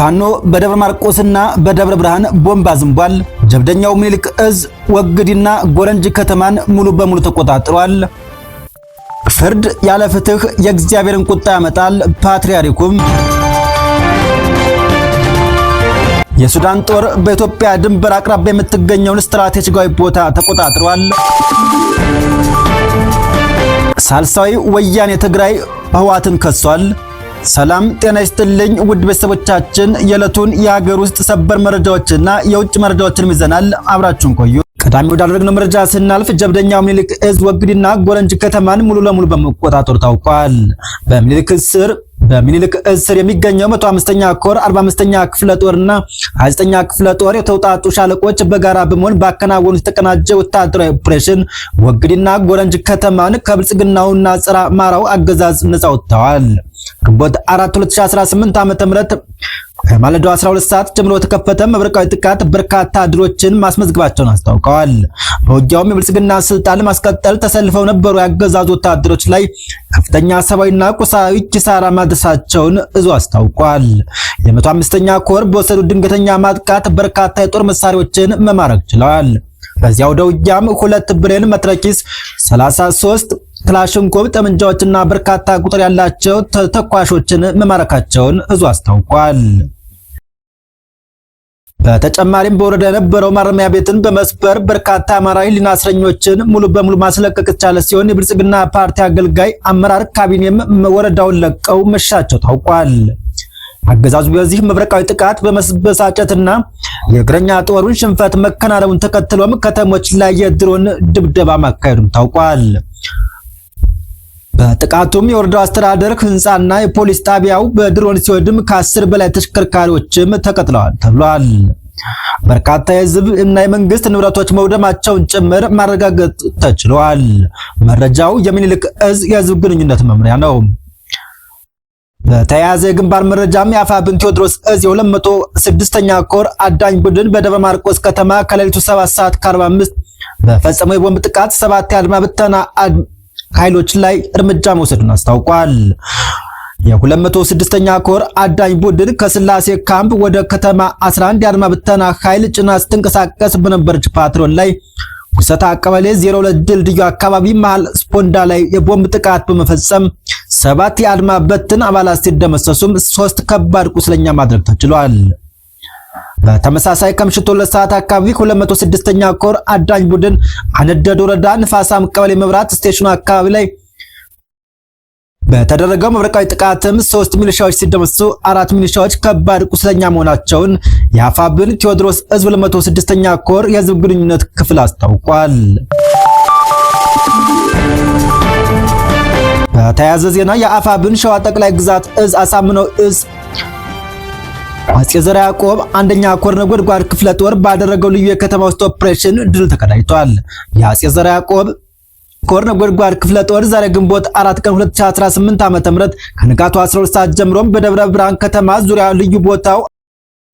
ፋኖ በደብረ ማርቆስና በደብረ ብርሃን ቦምብ አዝንቧል። ጀብደኛው ምኒልክ እዝ ወግዲና ጎረንጅ ከተማን ሙሉ በሙሉ ተቆጣጥሯል። ፍርድ ያለ ፍትህ የእግዚአብሔርን ቁጣ ያመጣል። ፓትርያርኩም የሱዳን ጦር በኢትዮጵያ ድንበር አቅራቢያ የምትገኘውን ስትራቴጂካዊ ቦታ ተቆጣጥሯል። ሳልሳዊ ወያኔ ትግራይ ህወሓትን ከሷል። ሰላም ጤና ይስጥልኝ ውድ ቤተሰቦቻችን፣ የዕለቱን የሀገር ውስጥ ሰበር መረጃዎችና የውጭ መረጃዎችን ይዘናል። አብራችሁን ቆዩ። ቀዳሚ ወዳደረግነው መረጃ ስናልፍ ጀብደኛው ምኒልክ እዝ ወግዲና ጎረንጅ ከተማን ሙሉ ለሙሉ በመቆጣጠር ታውቋል። በምኒልክ እዝ ስር የሚገኘው 105ኛ ኮር 45ኛ ክፍለ ጦርና 29ኛ ክፍለ ጦር የተውጣጡ ሻለቆች በጋራ በመሆን ባከናወኑት የተቀናጀ ወታደራዊ ኦፕሬሽን ወግዲና ጎረንጅ ከተማን ከብልጽግናውና ጸረ አማራው አገዛዝ ነፃ ወጥተዋል። ግንቦት 4 2018 ዓ.ም ከማለዳው 12 ሰዓት ጀምሮ የተከፈተ መብረቃዊ ጥቃት በርካታ ድሎችን ማስመዝገባቸውን አስታውቀዋል። በውጊያውም የብልጽግና ስልጣን ለማስቀጠል ተሰልፈው ነበሩ ያገዛዙ ወታደሮች ላይ ከፍተኛ ሰብአዊና ቁሳዊ ኪሳራ ማድረሳቸውን እዙ አስታውቋል። የ105ኛ ኮር በወሰዱ ድንገተኛ ማጥቃት በርካታ የጦር መሳሪያዎችን መማረክ ችለዋል። በዚያው ውጊያም 2 ብሬን መትረኪስ 33 ክላሽንኮቭ ጠመንጃዎችና በርካታ ቁጥር ያላቸው ተተኳሾችን መማረካቸውን እዙ አስታውቋል። በተጨማሪም በወረዳ የነበረው ማረሚያ ቤትን በመስበር በርካታ አማራ ሕሊና እስረኞችን ሙሉ በሙሉ ማስለቀቅ የቻለ ሲሆን የብልጽግና ፓርቲ አገልጋይ አመራር ካቢኔም ወረዳውን ለቀው መሻቸው ታውቋል። አገዛዙ በዚህ መብረቃዊ ጥቃት በመበሳጨትና የእግረኛ ጦሩን ሽንፈት መከናነቡን ተከትሎም ከተሞች ላይ የድሮን ድብደባ ማካሄዱም ታውቋል። በጥቃቱም የወረዳው አስተዳደር ህንጻና የፖሊስ ጣቢያው በድሮን ሲወድም ከ10 በላይ ተሽከርካሪዎችም ተቀጥለዋል ተብሏል። በርካታ የህዝብ እና የመንግስት ንብረቶች መውደማቸውን ጭምር ማረጋገጥ ተችሏል። መረጃው የምኒልክ እዝ የህዝብ ግንኙነት መምሪያ ነው። በተያያዘ የግንባር መረጃም የአፋብን ቴዎድሮስ እዝ የ206ኛ ኮር አዳኝ ቡድን በደብረ ማርቆስ ከተማ ከሌሊቱ 7 ሰዓት ከ45 በፈጸመው የቦምብ ጥቃት 7 የአድማ ብተና ኃይሎች ላይ እርምጃ መውሰዱን አስታውቋል። የ206ኛ ኮር አዳኝ ቡድን ከስላሴ ካምፕ ወደ ከተማ 11 የአድማ ብተና ኃይል ጭና ስትንቀሳቀስ በነበረች ፓትሮል ላይ ውሰታ ቀበሌ 02 ድልድዩ አካባቢ መሃል ስፖንዳ ላይ የቦምብ ጥቃት በመፈጸም 7 የአድማ በትን አባላት ሲደመሰሱም 3 ከባድ ቁስለኛ ማድረግ ተችሏል። በተመሳሳይ ከምሽቱ 2 ሰዓት አካባቢ 206ኛ ኮር አዳኝ ቡድን አነደድ ወረዳ ንፋሳም ቀበሌ መብራት ስቴሽኑ አካባቢ ላይ በተደረገው መብረቃዊ ጥቃትም 3 ሚሊሻዎች ሲደመሰሱ 4 ሚሊሻዎች ከባድ ቁስለኛ መሆናቸውን የአፋብን ቴዎድሮስ እዝ 206ኛ ኮር የህዝብ ግንኙነት ክፍል አስታውቋል። በተያያዘ ዜና የአፋብን ሸዋ ጠቅላይ ግዛት እዝ አሳምነው እዝ አጼ ዘርዓ ያዕቆብ አንደኛ ኮር ነጎድጓድ ክፍለ ጦር ባደረገው ልዩ የከተማ ውስጥ ኦፕሬሽን ድል ተቀዳጅቷል። የአጼ ዘርዓ ያዕቆብ ኮር ነጎድጓድ ክፍለ ጦር ዛሬ ግንቦት 4 ቀን 2018 ዓ.ም ከንጋቱ 12 ሰዓት ጀምሮ በደብረ ብርሃን ከተማ ዙሪያ ልዩ ቦታው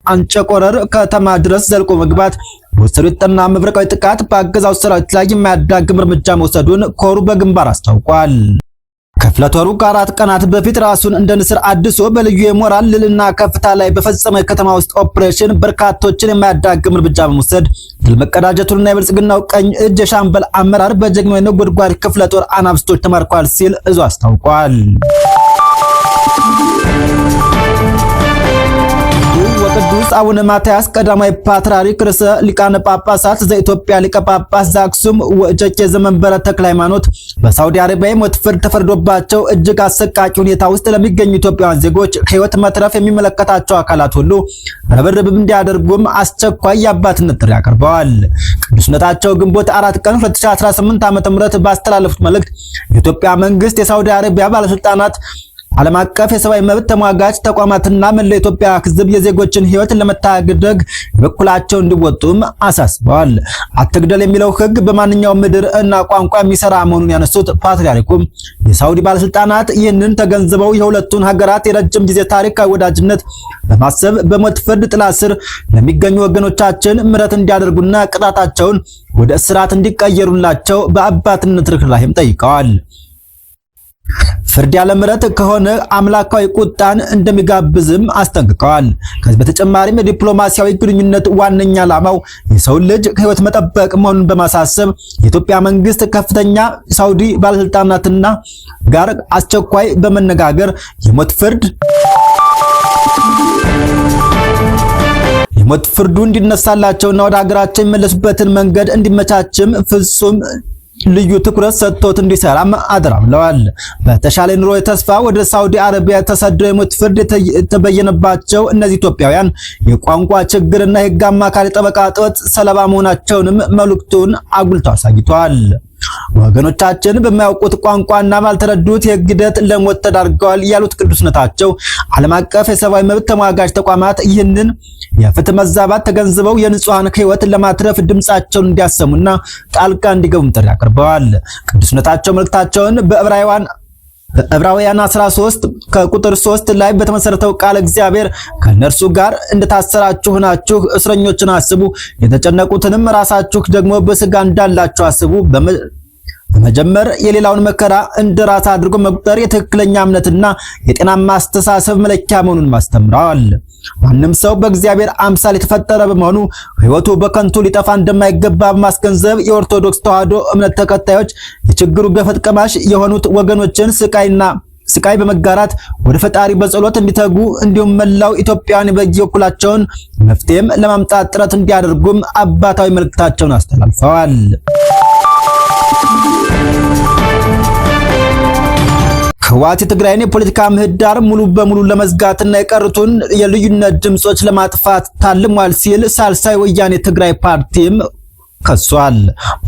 አንጨቆረር ከተማ ድረስ ዘልቆ መግባት በወሰዱት ጠና መብረቃዊ ጥቃት በአገዛዙ ሰራዊት ላይ የማያዳግም እርምጃ መውሰዱን ኮሩ በግንባር አስታውቋል። ክፍለ ጦሩ ከ4 ቀናት በፊት ራሱን እንደ ንስር አድሶ በልዩ የሞራል ልልና ከፍታ ላይ በፈጸመ ከተማ ውስጥ ኦፕሬሽን በርካቶችን የማያዳግም እርምጃ በመውሰድ ድል መቀዳጀቱንና የብልጽግናው ቀኝ እጅ የሻምበል አመራር በጀግናው ነጎድጓድ ክፍለ ጦር አናብስቶች ተማርኳል ሲል እዙ አስታውቋል። ቅዱስ አቡነ ማትያስ ቀዳማዊ ፓትርያርክ ርዕሰ ሊቃነ ጳጳሳት ዘኢትዮጵያ ሊቀ ጳጳስ ዘአክሱም ወእጨጌ ዘመንበረ ተክለ ሃይማኖት በሳውዲ አረቢያ ሞት ፍርድ ተፈርዶባቸው እጅግ አሰቃቂ ሁኔታ ውስጥ ለሚገኙ ኢትዮጵያውያን ዜጎች ሕይወት መትረፍ የሚመለከታቸው አካላት ሁሉ ርብርብ እንዲያደርጉም አስቸኳይ የአባትነት ጥሪ አቅርበዋል። ቅዱስነታቸው ግንቦት 4 ቀን 2018 ዓ.ም ባስተላለፉት መልእክት የኢትዮጵያ መንግስት የሳውዲ አረቢያ ባለስልጣናት ዓለም አቀፍ የሰብአዊ መብት ተሟጋች ተቋማትና መላ ኢትዮጵያ ሕዝብ የዜጎችን ሕይወት ለመታደግ በኩላቸው እንዲወጡም አሳስበዋል። አትግደል የሚለው ሕግ በማንኛውም ምድር እና ቋንቋ የሚሰራ መሆኑን ያነሱት ፓትርያርኩም የሳውዲ ባለስልጣናት ይህንን ተገንዝበው የሁለቱን ሀገራት የረጅም ጊዜ ታሪካዊ ወዳጅነት በማሰብ በሞት ፍርድ ጥላ ስር ለሚገኙ ወገኖቻችን ምሕረት እንዲያደርጉና ቅጣታቸውን ወደ እስራት እንዲቀየሩላቸው በአባትነት ርህራሄም ጠይቀዋል። ፍርድ ያለ ምሕረት ከሆነ አምላካዊ ቁጣን እንደሚጋብዝም አስጠንቅቀዋል። ከዚህ በተጨማሪም የዲፕሎማሲያዊ ግንኙነት ዋነኛ ዓላማው የሰው ልጅ ሕይወት መጠበቅ መሆኑን በማሳሰብ የኢትዮጵያ መንግስት ከፍተኛ ሳውዲ ባለስልጣናትና ጋር አስቸኳይ በመነጋገር የሞት ፍርዱ እንዲነሳላቸውና ወደ ሀገራቸው የሚመለሱበትን መንገድ እንዲመቻችም ፍጹም ልዩ ትኩረት ሰጥቶት እንዲሰራም አደራ ብለዋል። በተሻለ ኑሮ ተስፋ ወደ ሳውዲ አረቢያ ተሰደው የሞት ፍርድ የተበየነባቸው እነዚህ ኢትዮጵያውያን የቋንቋ ችግርና የሕግ አማካሪ ጠበቃ እጦት ሰለባ መሆናቸውንም መልእክቱን አጉልቶ አሳይቷል። ወገኖቻችን በማያውቁት ቋንቋና ባልተረዱት የሕግ ሂደት ለሞት ተዳርገዋል ያሉት ቅዱስነታቸው ዓለም አቀፍ የሰብአዊ መብት ተሟጋች ተቋማት ይህንን የፍትህ መዛባት ተገንዝበው የንጹሃን ሕይወት ለማትረፍ ድምጻቸውን እንዲያሰሙና ጣልቃ እንዲገቡም ጥሪ አቅርበዋል። ቅዱስነታቸው መልእክታቸውን በዕብራውያን 13 ከቁጥር 3 ላይ በተመሰረተው ቃል እግዚአብሔር ከነርሱ ጋር እንደታሰራችሁ ናችሁ እስረኞችን አስቡ፣ የተጨነቁትንም ራሳችሁ ደግሞ በስጋ እንዳላችሁ አስቡ። በመጀመር የሌላውን መከራ እንደ ራስ አድርጎ መቁጠር የትክክለኛ እምነትና የጤናማ አስተሳሰብ መለኪያ መሆኑን ማስተምረዋል። ማንም ሰው በእግዚአብሔር አምሳል የተፈጠረ በመሆኑ ሕይወቱ በከንቱ ሊጠፋ እንደማይገባ በማስገንዘብ የኦርቶዶክስ ተዋሕዶ እምነት ተከታዮች የችግሩ ገፈት ቀማሽ የሆኑት ወገኖችን ስቃይ በመጋራት ወደ ፈጣሪ በጸሎት እንዲተጉ እንዲሁም መላው ኢትዮጵያውያን በየበኩላቸውን መፍትሄም ለማምጣት ጥረት እንዲያደርጉም አባታዊ መልእክታቸውን አስተላልፈዋል። ህወሓት የትግራይን የፖለቲካ ምህዳር ሙሉ በሙሉ ለመዝጋትና የቀሩትን የልዩነት ድምጾች ለማጥፋት ታልሟል ሲል ሳልሳይ ወያኔ ትግራይ ፓርቲም ከሷል።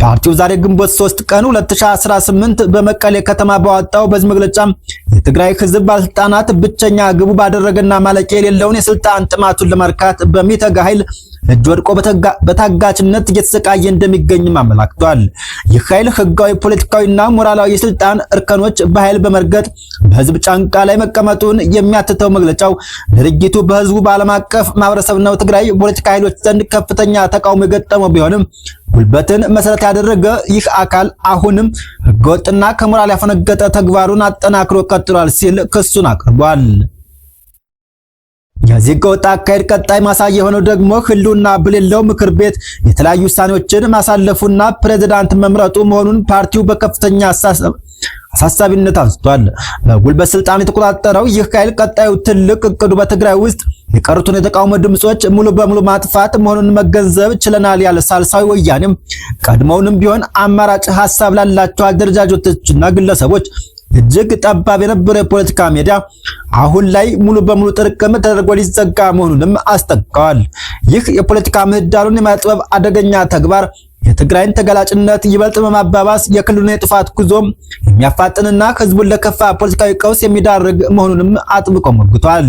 ፓርቲው ዛሬ ግንቦት 3 ቀን 2018 በመቀሌ ከተማ ባወጣው በዚህ መግለጫ የትግራይ ህዝብ ባለስልጣናት ብቸኛ ግቡ ባደረገና ማለቂያ የሌለውን የስልጣን ጥማቱን ለማርካት በሚተጋ ኃይል እጅ ወድቆ በታጋችነት እየተሰቃየ እንደሚገኝም አመላክቷል። ይህ ኃይል ህጋዊ፣ ፖለቲካዊና ሞራላዊ የስልጣን እርከኖች በኃይል በመርገጥ በህዝብ ጫንቃ ላይ መቀመጡን የሚያትተው መግለጫው ድርጊቱ በህዝቡ በዓለም አቀፍ ማህበረሰብና ትግራይ ፖለቲካ ኃይሎች ዘንድ ከፍተኛ ተቃውሞ የገጠመው ቢሆንም ጉልበትን መሰረት ያደረገ ይህ አካል አሁንም ህገወጥና ከሞራል ያፈነገጠ ተግባሩን አጠናክሮ ቀጥሏል ሲል ክሱን አቅርቧል። የዚህ ህገወጥ አካሄድ ቀጣይ ማሳያ የሆነው ደግሞ ህልውና በሌለው ምክር ቤት የተለያዩ ውሳኔዎችን ማሳለፉና ፕሬዝዳንት መምረጡ መሆኑን ፓርቲው በከፍተኛ አሳሳቢነት አንስቷል። በጉልበት ስልጣን የተቆጣጠረው ይህ ኃይል ቀጣዩ ትልቅ እቅዱ በትግራይ ውስጥ የቀሩትን የተቃውሞ ድምጾች ሙሉ በሙሉ ማጥፋት መሆኑን መገንዘብ ችለናል ያለ ሳልሳዊ ወያኔም ቀድሞውንም ቢሆን አማራጭ ሐሳብ ላላቸው አደረጃጀቶችና ግለሰቦች እጅግ ጠባብ የነበረ የፖለቲካ ሜዳ አሁን ላይ ሙሉ በሙሉ ጥርቅም ተደርጎ ሊዘጋ መሆኑንም አስጠንቅቀዋል። ይህ የፖለቲካ ምህዳሩን የማጥበብ አደገኛ ተግባር የትግራይን ተጋላጭነት ይበልጥ በማባባስ የክልሉን የጥፋት ጉዞ የሚያፋጥንና ህዝቡን ለከፋ ፖለቲካዊ ቀውስ የሚዳርግ መሆኑንም አጥብቆ ሞግቷል።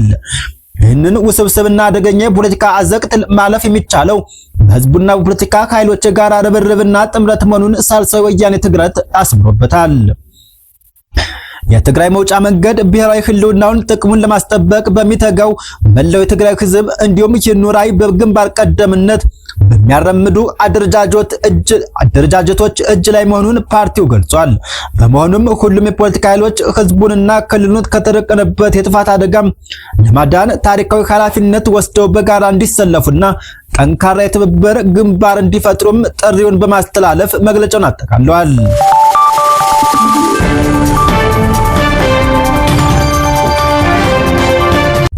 ይህንን ውስብስብና አደገኛ የፖለቲካ አዘቅት ማለፍ የሚቻለው በህዝቡና በፖለቲካ ኃይሎች ጋር ርብርብና ጥምረት መሆኑን ሳልሳዊ ወያኔ ትግራይ አስምሮበታል። የትግራይ መውጫ መንገድ ብሔራዊ ህልውናውን ጥቅሙን ለማስጠበቅ በሚተጋው መላው የትግራይ ህዝብ እንዲሁም ይህን ራዕይ በግንባር ቀደምነት በሚያራምዱ አደረጃጀቶች እጅ ላይ መሆኑን ፓርቲው ገልጿል። በመሆኑም ሁሉም የፖለቲካ ኃይሎች ህዝቡንና ክልሉን ከተደቀነበት የጥፋት አደጋ ለማዳን ታሪካዊ ኃላፊነት ወስደው በጋራ እንዲሰለፉና ጠንካራ የትብብር ግንባር እንዲፈጥሩም ጥሪውን በማስተላለፍ መግለጫውን አጠቃለዋል።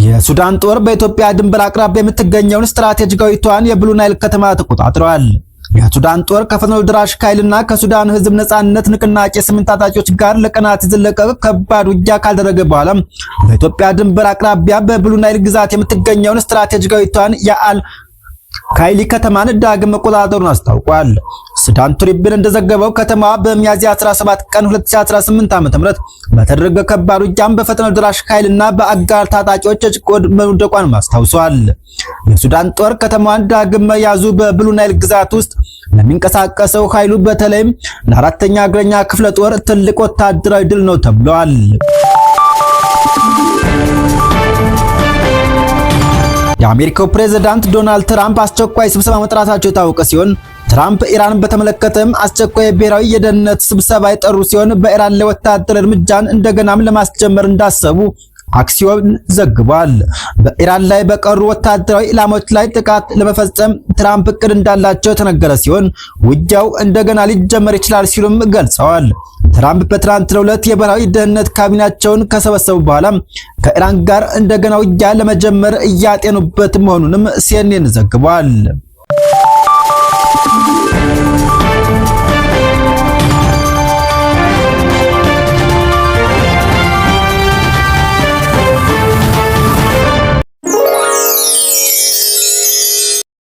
የሱዳን ጦር በኢትዮጵያ ድንበር አቅራቢያ የምትገኘውን ስትራቴጂካዊቷን የብሉ ናይል ከተማ ተቆጣጥሯል። የሱዳን ጦር ከፈጥኖ ደራሽ ኃይልና ከሱዳን ህዝብ ነጻነት ንቅናቄ 8 ታጣቂዎች ጋር ለቀናት የዘለቀ ከባድ ውጊያ ካደረገ በኋላ በኢትዮጵያ ድንበር አቅራቢያ በብሉ ናይል ግዛት የምትገኘውን ስትራቴጂካዊቷን የአል ካይሊ ከተማን ዳግም መቆጣጠሩን አስታውቋል። ሱዳን ትሪቢን እንደዘገበው ከተማዋ በሚያዝያ 17 ቀን 2018 ዓ.ም በተደረገ ከባድ ውጊያም በፈጥኖ ደራሽ ኃይልና በአጋር ታጣቂዎች እጅ መውደቋን አስታውሷል። የሱዳን ጦር ከተማዋን ዳግም መያዙ በብሉ ናይል ግዛት ውስጥ ለሚንቀሳቀሰው ኃይሉ በተለይም ለአራተኛ እግረኛ ክፍለ ጦር ትልቅ ወታደራዊ ድል ነው ተብሏል። የአሜሪካው ፕሬዝዳንት ዶናልድ ትራምፕ አስቸኳይ ስብሰባ መጥራታቸው የታወቀ ሲሆን ትራምፕ ኢራንን በተመለከተም አስቸኳይ ብሔራዊ የደህንነት ስብሰባ የጠሩ ሲሆን በኢራን ላይ ወታደራዊ እርምጃን እንደገናም ለማስጀመር እንዳሰቡ አክሲዮን ዘግቧል። በኢራን ላይ በቀሩ ወታደራዊ ኢላማዎች ላይ ጥቃት ለመፈጸም ትራምፕ እቅድ እንዳላቸው የተነገረ ሲሆን ውጊያው እንደገና ሊጀመር ይችላል ሲሉም ገልጸዋል። ትራምፕ በትናንትናው ዕለት የብሔራዊ ደህንነት ካቢኔያቸውን ከሰበሰቡ በኋላ ከኢራን ጋር እንደገና ውጊያ ለመጀመር እያጤኑበት መሆኑንም ሲኤንኤን ዘግቧል።